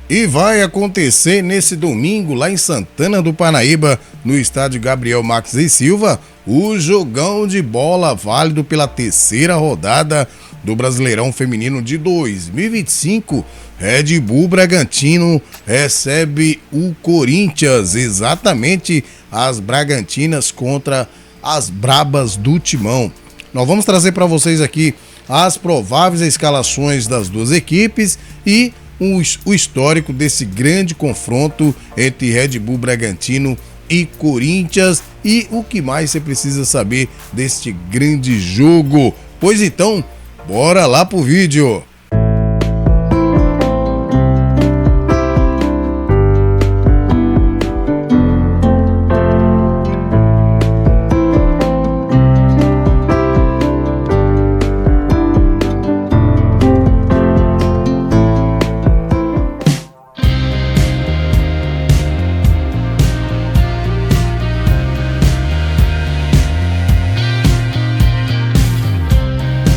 E vai acontecer nesse domingo lá em Santana do Parnaíba, no estádio Gabriel Max e Silva, o jogão de bola válido pela terceira rodada do Brasileirão Feminino de 2025. Red Bull Bragantino recebe o Corinthians, exatamente as Bragantinas contra as Brabas do Timão. Nós vamos trazer para vocês aqui as prováveis escalações das duas equipes e o histórico desse grande confronto entre Red Bull Bragantino e Corinthians e o que mais você precisa saber deste grande jogo. Pois então, bora lá pro vídeo.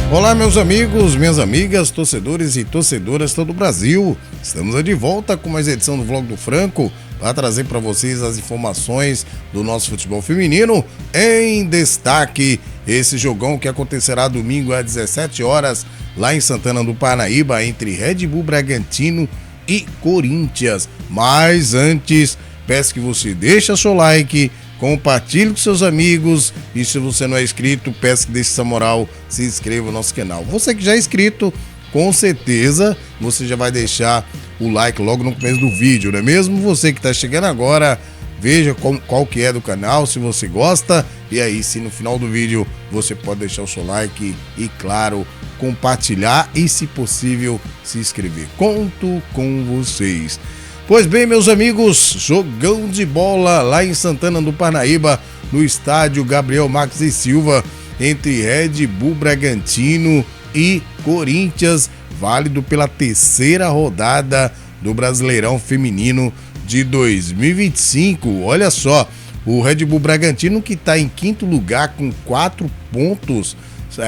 Olá meus amigos, minhas amigas, torcedores e torcedoras de todo o Brasil. Estamos de volta com mais edição do Vlog do Franco para trazer para vocês as informações do nosso futebol feminino. Em destaque, esse jogão que acontecerá domingo às 17 horas lá em Santana do Parnaíba entre Red Bull Bragantino e Corinthians. Mas antes, peço que você deixe seu like, compartilhe com seus amigos e se você não é inscrito, peço que deixe essa moral, se inscreva no nosso canal. Você que já é inscrito, com certeza você já vai deixar o like logo no começo do vídeo, não é mesmo? Você que está chegando agora, veja qual que é do canal, se você gosta, e aí se no final do vídeo você pode deixar o seu like e claro, compartilhar e se possível se inscrever. Conto com vocês. Pois bem, meus amigos, jogão de bola lá em Santana do Parnaíba, no estádio Gabriel Max e Silva, entre Red Bull Bragantino e Corinthians, válido pela terceira rodada do Brasileirão Feminino de 2025. Olha só, o Red Bull Bragantino que está em quinto lugar com 4 pontos,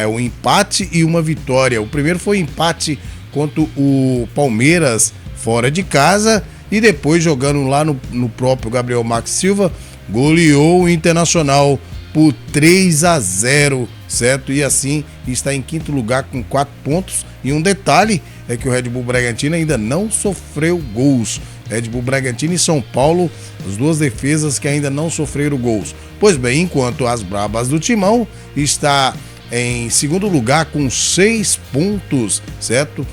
um empate e uma vitória. O primeiro foi empate contra o Palmeiras fora de casa, e depois jogando lá no próprio Gabriel Max Silva, goleou o Internacional por 3-0, certo? E assim está em quinto lugar com 4 pontos. E um detalhe é que o Red Bull Bragantino ainda não sofreu gols. Red Bull Bragantino e São Paulo, as duas defesas que ainda não sofreram gols. Pois bem, enquanto as Brabas do Timão está em segundo lugar com 6 pontos, certo?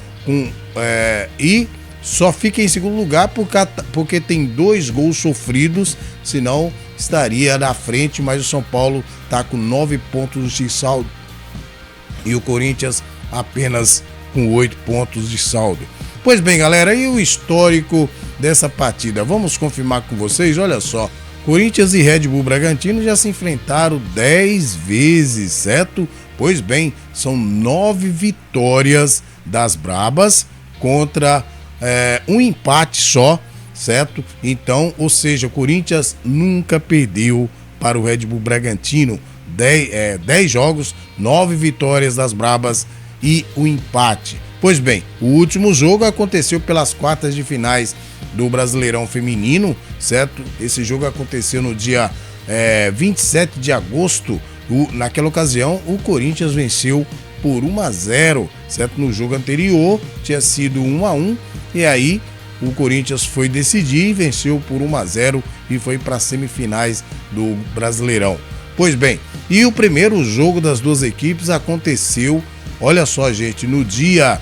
E só fica em segundo lugar porque tem 2 gols sofridos, senão estaria na frente, mas o São Paulo está com 9 pontos de saldo e o Corinthians apenas com 8 pontos de saldo. Pois bem, galera, e o histórico dessa partida? Vamos confirmar com vocês, olha só, Corinthians e Red Bull Bragantino já se enfrentaram 10 vezes, certo? Pois bem, são 9 vitórias das Brabas contra um empate só, certo? Então, ou seja, o Corinthians nunca perdeu para o Red Bull Bragantino. 10 jogos, 9 vitórias das Brabas e o empate. Pois bem, o último jogo aconteceu pelas quartas de finais do Brasileirão Feminino, certo? Esse jogo aconteceu no dia 27 de agosto. Naquela ocasião, o Corinthians venceu por 1-0, certo? No jogo anterior tinha sido 1-1 e aí o Corinthians foi decidir e venceu por 1-0 e foi para as semifinais do Brasileirão. Pois bem, e o primeiro jogo das duas equipes aconteceu, olha só gente, no dia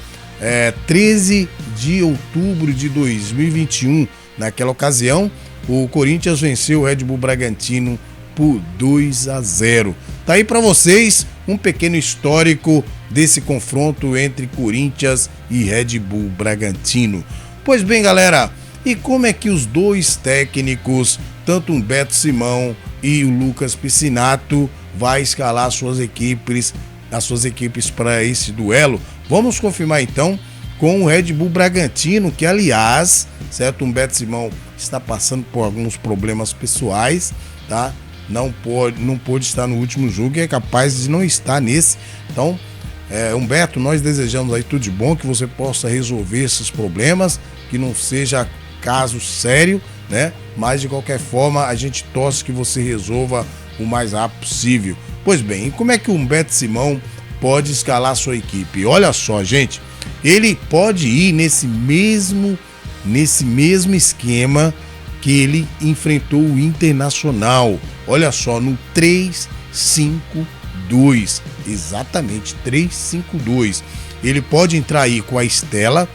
13 de outubro de 2021. Naquela ocasião, o Corinthians venceu o Red Bull Bragantino por 2-0. Tá aí para vocês um pequeno histórico desse confronto entre Corinthians e Red Bull Bragantino. Pois bem, galera, e como é que os dois técnicos, tanto o Beto Simão e o Lucas Piscinato, vai escalar as suas equipes para esse duelo? Vamos confirmar então com o Red Bull Bragantino, que aliás, certo, o Beto Simão está passando por alguns problemas pessoais, tá? Não pôde estar no último jogo e é capaz de não estar nesse. Então, Humberto, nós desejamos aí tudo de bom, que você possa resolver esses problemas, que não seja caso sério, né? Mas de qualquer forma a gente torce que você resolva o mais rápido possível. Pois bem, e como é que o Humberto Simão pode escalar sua equipe? Olha só, gente, ele pode ir nesse mesmo esquema que ele enfrentou o Internacional. Olha só, no 3-5-2, exatamente 3-5-2. Ele pode entrar aí com a Estela,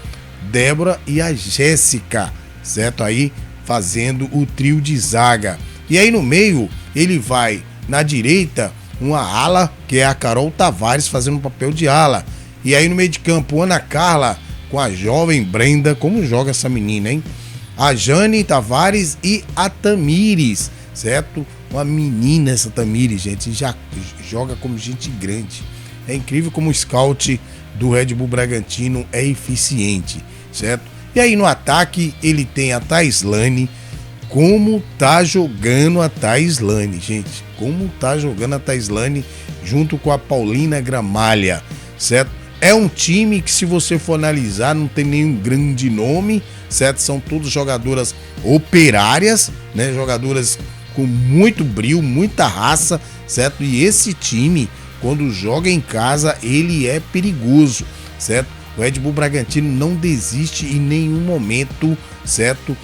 Débora e a Jéssica, certo? Aí fazendo o trio de zaga. E aí no meio ele vai na direita uma ala, que é a Carol Tavares, fazendo o papel de ala. E aí no meio de campo, Ana Carla com a jovem Brenda. Como joga essa menina, hein? A Jane Tavares e a Tamires, certo? Uma menina essa Tamires, gente, já joga como gente grande. É incrível como o scout do Red Bull Bragantino é eficiente, certo? E aí no ataque ele tem a Taislane. Como tá jogando a Taislane, gente? Como tá jogando a Taislane junto com a Paulina Gramalha, certo? É um time que, se você for analisar, não tem nenhum grande nome, certo? São todas jogadoras operárias, né? Jogadoras com muito brio, muita raça, certo? E esse time, quando joga em casa, ele é perigoso, certo? O Red Bull Bragantino não desiste em nenhum momento, certo?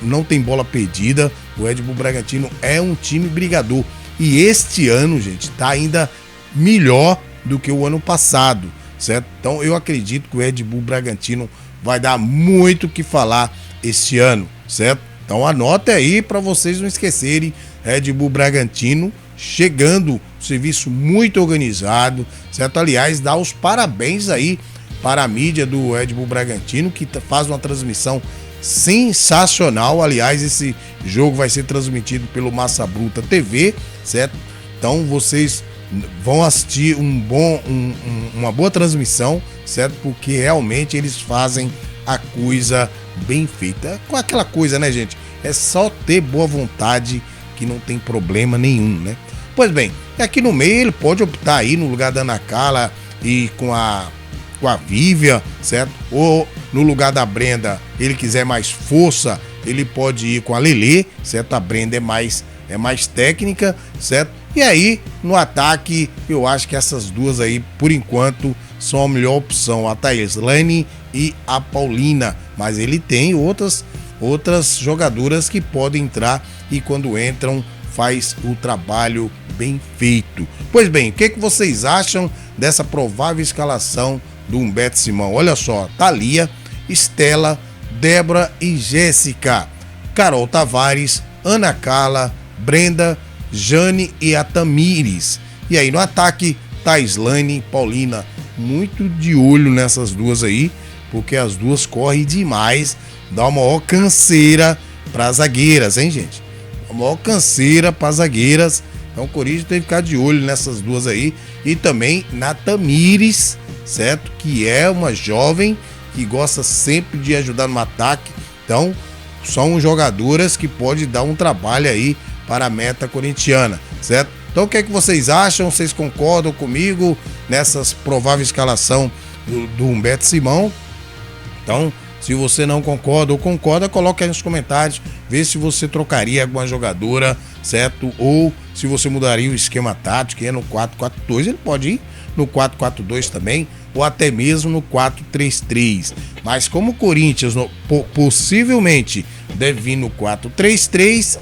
Não tem bola perdida. O Red Bull Bragantino é um time brigador. E este ano, gente, tá ainda melhor do que o ano passado, certo? Então eu acredito que o Red Bull Bragantino vai dar muito o que falar este ano, certo? Então anota aí para vocês não esquecerem. Red Bull Bragantino chegando, serviço muito organizado, certo? Aliás, dá os parabéns aí para a mídia do Red Bull Bragantino, que faz uma transmissão sensacional. Aliás, esse jogo vai ser transmitido pelo Massa Bruta TV, certo? Então vocês vão assistir uma boa transmissão, certo? Porque realmente eles fazem a coisa bem feita. Com aquela coisa, né, gente? É só ter boa vontade, que não tem problema nenhum, né? Pois bem, aqui no meio ele pode optar aí no lugar da Ana Carla e com a Vívia, certo? Ou no lugar da Brenda, ele quiser mais força, ele pode ir com a Lelê, certo? A Brenda é mais técnica, certo? E aí, no ataque, eu acho que essas duas aí, por enquanto, são a melhor opção, a Taislane e a Paulina. Mas ele tem outras jogadoras que podem entrar e quando entram, faz o trabalho bem feito. Pois bem, o que vocês acham dessa provável escalação do Humberto Simão? Olha só, Thalia, Estela, Débora e Jéssica, Carol Tavares, Ana Carla, Brenda, Jane e a Tamires. E aí no ataque, Taislane, Paulina. Muito de olho nessas duas aí, porque as duas correm demais, dá uma maior canseira para as zagueiras, hein, gente? A maior canseira para as zagueiras. Então o Corinthians tem que ficar de olho nessas duas aí. E também na Tamires, certo? Que é uma jovem que gosta sempre de ajudar no ataque. Então são jogadoras que podem dar um trabalho aí para a meta corintiana, certo? Então o que vocês acham? Vocês concordam comigo nessas provável escalação do Humberto Simão? Então, se você não concorda ou concorda, coloque aí nos comentários, vê se você trocaria alguma jogadora, certo? Ou se você mudaria o esquema tático, que é no 4-4-2, ele pode ir no 4-4-2 também, ou até mesmo no 4-3-3. Mas como o Corinthians possivelmente deve vir no 4-3-3,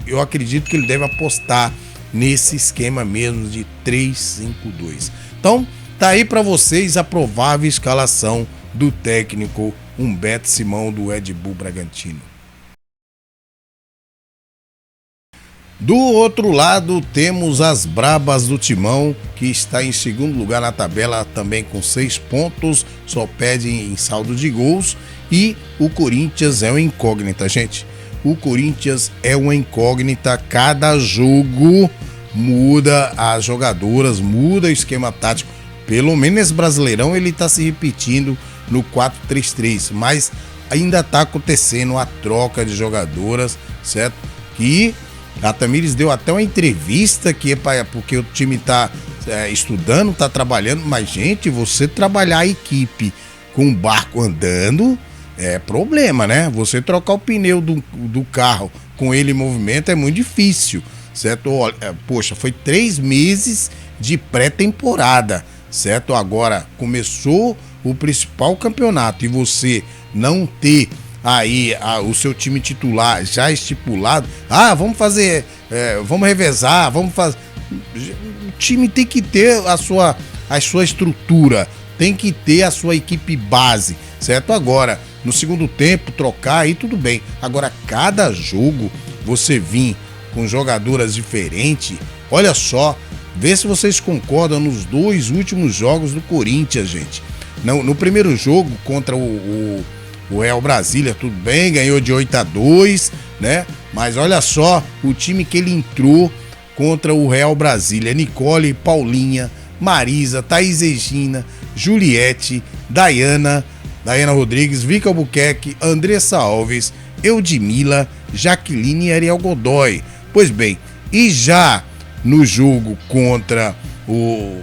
eu acredito que ele deve apostar nesse esquema mesmo de 3-5-2. Então, tá aí para vocês a provável escalação do técnico Humberto Simão do Red Bull Bragantino. Do outro lado, temos as Brabas do Timão, que está em segundo lugar na tabela, também com 6 pontos, só perde em saldo de gols. E o Corinthians é uma incógnita, gente. O Corinthians é uma incógnita, cada jogo muda as jogadoras, muda o esquema tático. Pelo menos nesse Brasileirão ele está se repetindo no 4-3-3, mas ainda está acontecendo a troca de jogadoras, certo? Que a Tamires deu até uma entrevista que é porque o time está estudando, tá trabalhando, mas, gente, você trabalhar a equipe com o barco andando é problema, né? Você trocar o pneu do carro com ele em movimento é muito difícil, certo? Poxa, foi 3 meses de pré-temporada, certo? Agora começou o principal campeonato e você não ter aí o seu time titular já estipulado, vamos fazer, vamos revezar, vamos fazer. O time tem que ter a sua estrutura, tem que ter a sua equipe base, certo? Agora, no segundo tempo, trocar aí tudo bem. Agora, cada jogo você vir com jogadoras diferentes, olha só, vê se vocês concordam nos 2 últimos jogos do Corinthians, gente. No primeiro jogo contra o Real Brasília, tudo bem, ganhou de 8-2, né? Mas olha só o time que ele entrou contra o Real Brasília: Nicole, Paulinha, Marisa, Thaís Regina, Juliette, Dayana Rodrigues, Vika Albuquerque, Andressa Alves, Eudmila, Jaqueline e Ariel Godoy. Pois bem, e já no jogo contra o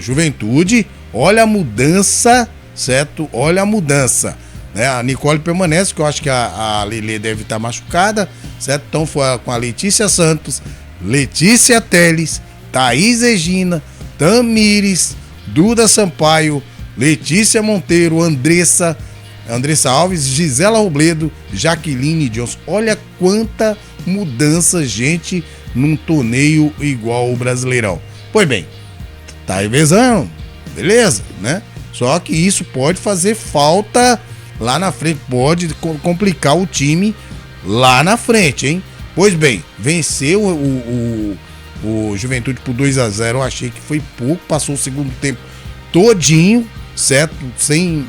Juventude, olha a mudança, certo? Olha a mudança, né? A Nicole permanece, que eu acho que a Lelê deve estar machucada, certo? Então foi com a Letícia Santos, Letícia Teles, Thaís Regina, Tamires, Duda Sampaio, Letícia Monteiro, Andressa Alves, Gisela Robledo, Jaqueline Johnson. Olha quanta mudança, gente, num torneio igual o Brasileirão. Pois bem, tá revezando, beleza, né? Só que isso pode fazer falta lá na frente, pode complicar o time lá na frente, hein? Pois bem, venceu o Juventude por 2-0, eu achei que foi pouco, passou o segundo tempo todinho, certo? Sem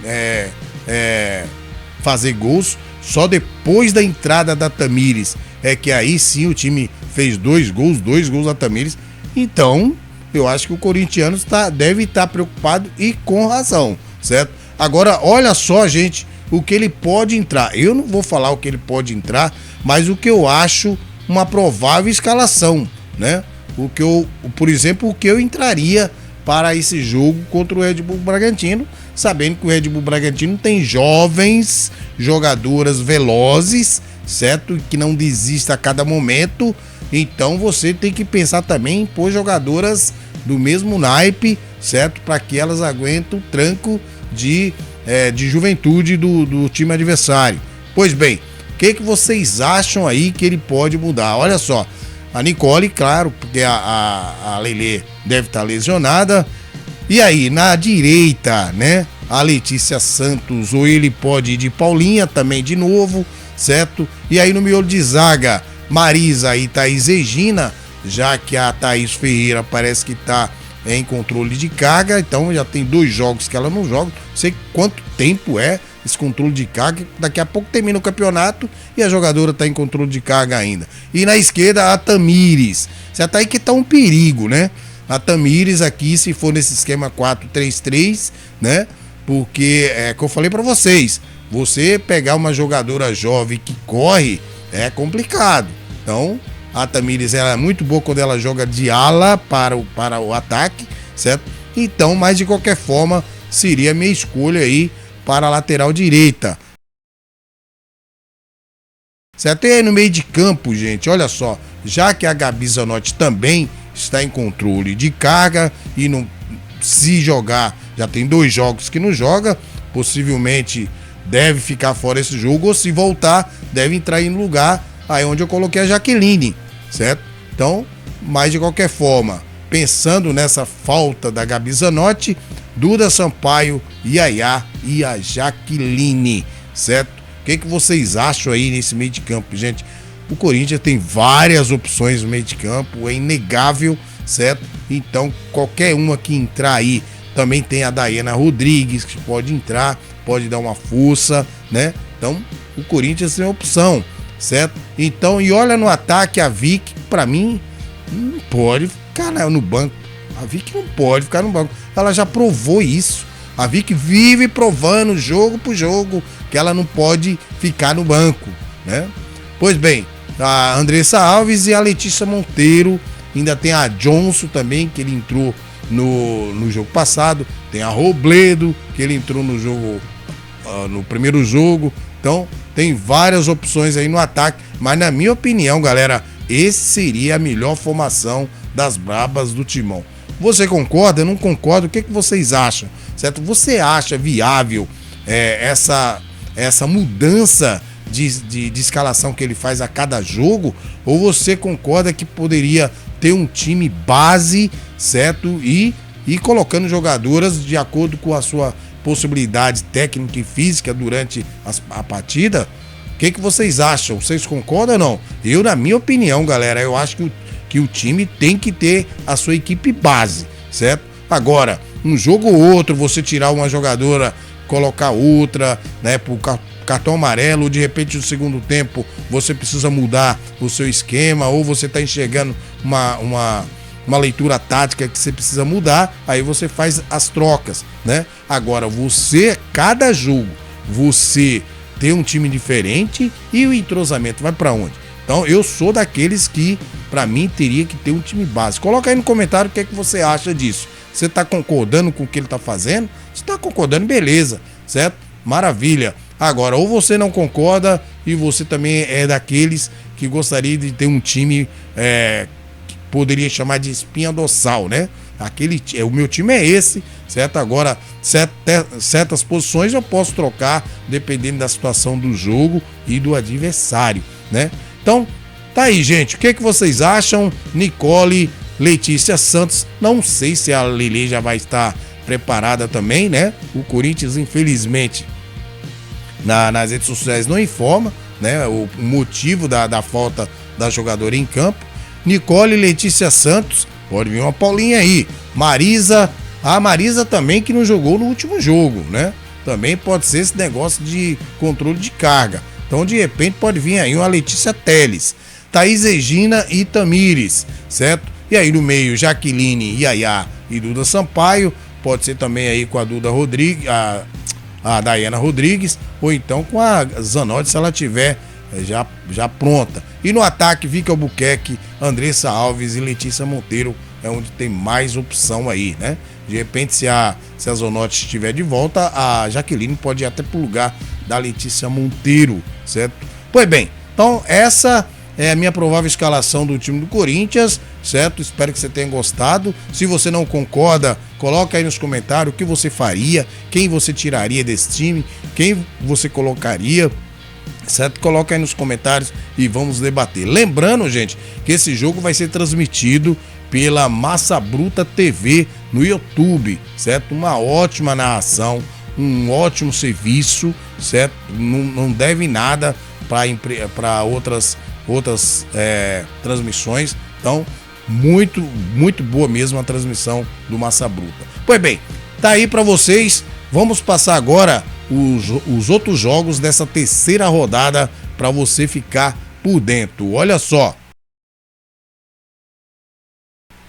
fazer gols, só depois da entrada da Tamires é que aí sim o time fez 2 gols da Tamires. Então, eu acho que o corintiano deve estar preocupado e com razão, certo? Agora, olha só, gente, o que ele pode entrar. Eu não vou falar o que ele pode entrar, mas o que eu acho uma provável escalação, né? Por exemplo, o que eu entraria para esse jogo contra o Red Bull Bragantino, sabendo que o Red Bull Bragantino tem jovens jogadoras velozes, certo? Que não desista a cada momento. Então você tem que pensar também em pôr jogadoras do mesmo naipe, certo? Para que elas aguentem o tranco de juventude do time adversário. Pois bem, o que vocês acham aí que ele pode mudar? Olha só, a Nicole, claro, porque a Lelê deve estar lesionada. E aí, na direita, né? A Letícia Santos, ou ele pode ir de Paulinha também de novo, certo? E aí no miolo de zaga, Marisa e Thaís Regina, já que a Thaís Ferreira parece que está em controle de carga, então já tem 2 jogos que ela não joga. Não sei quanto tempo é esse controle de carga, daqui a pouco termina o campeonato e a jogadora está em controle de carga ainda. E na esquerda a Tamires, você tá aí que tá um perigo, né? A Tamires aqui, se for nesse esquema 4-3-3, né? Porque é que eu falei para vocês, você pegar uma jogadora jovem que corre é complicado. Então a Tamires, ela é muito boa quando ela joga de ala para o ataque, certo? Então, mas de qualquer forma, seria a minha escolha aí para a lateral direita. Certo? E aí no meio de campo, gente, olha só, já que a Gabi Zanotti também está em controle de carga e não se jogar, já tem 2 jogos que não joga, possivelmente deve ficar fora esse jogo, ou se voltar, deve entrar aí no lugar aí onde eu coloquei a Jaqueline, certo? Então, mas de qualquer forma, pensando nessa falta da Gabi Zanotti, Duda Sampaio, Yaya e a Jaqueline, certo? O que vocês acham aí nesse meio de campo, gente? O Corinthians tem várias opções no meio de campo, é inegável, certo? Então, qualquer uma que entrar aí, também tem a Dayana Rodrigues, que pode entrar, pode dar uma força, né? Então, o Corinthians tem opção, certo? Então, e olha no ataque, a Vicky, pra mim, não pode ficar no banco. A Vicky não pode ficar no banco. Ela já provou isso. A Vicky vive provando jogo por jogo que ela não pode ficar no banco, né? Pois bem, a Andressa Alves e a Letícia Monteiro, ainda tem a Johnson também, que ele entrou no jogo passado, tem a Robledo, que ele entrou no jogo, no primeiro jogo. Então, tem várias opções aí no ataque, mas na minha opinião, galera, esse seria a melhor formação das brabas do Timão. Você concorda? Não concorda? O que vocês acham? Certo? Você acha viável essa mudança de escalação que ele faz a cada jogo? Ou você concorda que poderia ter um time base, certo? E colocando jogadoras de acordo com a sua possibilidade técnica e física durante a partida? O que vocês acham? Vocês concordam ou não? Eu, na minha opinião, galera, eu acho que o time tem que ter a sua equipe base, certo? Agora, um jogo ou outro, você tirar uma jogadora, colocar outra, né, por cartão amarelo, ou de repente no segundo tempo você precisa mudar o seu esquema, ou você está enxergando uma leitura tática que você precisa mudar, aí você faz as trocas, né? Agora, cada jogo, você tem um time diferente e o entrosamento vai para onde? Então, eu sou daqueles que, para mim, teria que ter um time base. Coloca aí no comentário o que você acha disso. Você tá concordando com o que ele tá fazendo? Se tá concordando, beleza, certo? Maravilha. Agora, ou você não concorda e você também é daqueles que gostaria de ter um time que poderia chamar de espinha dorsal, né? O meu time é esse, certo? Agora, certas posições eu posso trocar dependendo da situação do jogo e do adversário, né? Então, tá aí, gente. O que vocês acham? Nicole, Letícia Santos, não sei se a Lele já vai estar preparada também, né? O Corinthians, infelizmente, nas redes sociais não informa, né, o motivo da falta da jogadora em campo. Nicole, Letícia Santos, pode vir uma Paulinha aí. A Marisa também, que não jogou no último jogo, né? Também pode ser esse negócio de controle de carga. Então, de repente, pode vir aí uma Letícia Teles, Thaís Regina e Tamires, certo? E aí no meio, Jaqueline, Yaya e Duda Sampaio. Pode ser também aí com a Duda Rodrigues, a Dayana Rodrigues, ou então com a Zanotti, se ela tiver já pronta. E no ataque, Vicky Albuquerque, Andressa Alves e Letícia Monteiro, é onde tem mais opção aí, né? De repente, se a Zanotti estiver de volta, a Jaqueline pode ir até pro lugar da Letícia Monteiro, certo? Pois bem, então essa é a minha provável escalação do time do Corinthians, certo? Espero que você tenha gostado. Se você não concorda, coloca aí nos comentários o que você faria, quem você tiraria desse time, quem você colocaria, certo? Coloca aí nos comentários e vamos debater. Lembrando, gente, que esse jogo vai ser transmitido pela Massa Bruta TV no YouTube, certo? Uma ótima narração, um ótimo serviço, certo? Não deve nada para outras transmissões. Então, muito, muito boa mesmo a transmissão do Massa Bruta. Pois bem, tá aí para vocês. Vamos passar agora os outros jogos dessa terceira rodada para você ficar por dentro. Olha só.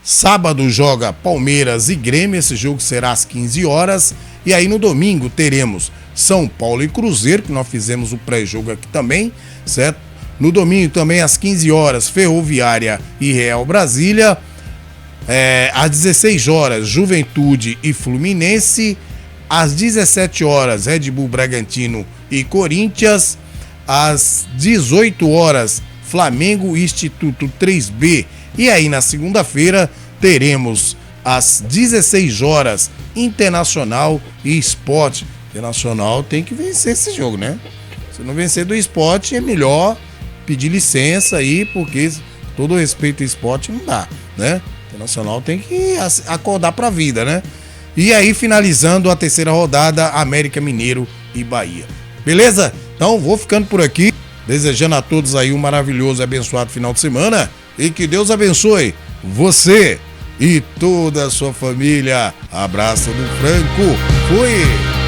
Sábado joga Palmeiras e Grêmio, esse jogo será às 15 horas. E aí no domingo teremos São Paulo e Cruzeiro, que nós fizemos o pré-jogo aqui também, certo? No domingo também às 15 horas, Ferroviária e Real Brasília. Às 16 horas, Juventude e Fluminense. Às 17 horas, Red Bull Bragantino e Corinthians. Às 18 horas, Flamengo e Instituto 3B. E aí na segunda-feira teremos às 16 horas Internacional e Sport. Internacional tem que vencer esse jogo, né? Se não vencer do Sport, é melhor pedir licença aí, porque todo respeito ao Sport não dá, né? Internacional tem que acordar pra vida, né? E aí finalizando a terceira rodada, América Mineiro e Bahia. Beleza? Então vou ficando por aqui, desejando a todos aí um maravilhoso e abençoado final de semana. E que Deus abençoe você e toda a sua família. Abraço do Franco. Fui!